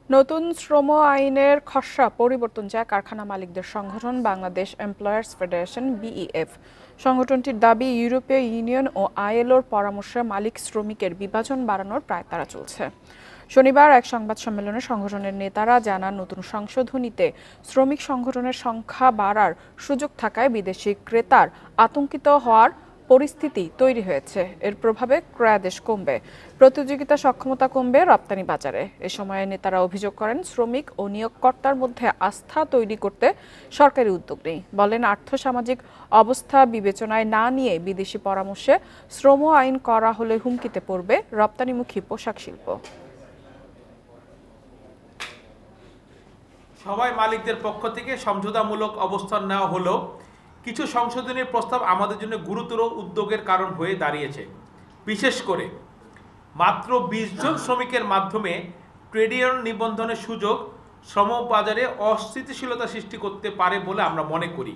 নতুন শ্রম আইনের খসড়া পরিবর্তন চায় কারখানা মালিকদের সংগঠন বাংলাদেশ এমপ্লয়ার্স ফেডারেশন বিইএফ। সংগঠনটির দাবি, ইউরোপীয় ইউনিয়ন ও আইএলওর পরামর্শে মালিক শ্রমিকের বিভাজন বাড়ানোর পায়তারা চলছে। শনিবার এক সংবাদ সম্মেলনে সংগঠনের নেতারা জানান, নতুন সংশোধনীতে শ্রমিক সংগঠনের সংখ্যা বাড়ার সুযোগ থাকায় বিদেশি ক্রেতার আতঙ্কিত হওয়ার পরিস্থিতি তৈরি হয়েছে। এর প্রভাবে ক্রয়াদেশ কমবে, প্রতিযোগিতা সক্ষমতা কমবে রপ্তানি বাজারে। এ সময় নেতারা অভিযোগ করেন, শ্রমিক ও নিয়োগকর্তার মধ্যে আস্থা তৈরি করতে সরকারি উদ্যোগ নেই। বলেন, আর্থসামাজিক অবস্থা বিবেচনায় না নিয়ে বিদেশি পরামর্শে শ্রম আইন করা হলে হুমকিতে পড়বে রপ্তানিমুখী পোশাক শিল্প। সবাই মালিকদের পক্ষ থেকে সমঝোতামূলক অবস্থান নেওয়া হলেও কিছু সংশোধনের প্রস্তাব আমাদের জন্য গুরুতর উদ্যোগের কারণ হয়ে দাঁড়িয়েছে। বিশেষ করে মাত্র ২০ জন শ্রমিকের মাধ্যমে ট্রেড ইউনিয়ন নিবন্ধনের সুযোগ শ্রম বাজারে অস্থিতিশীলতা সৃষ্টি করতে পারে বলে আমরা মনে করি।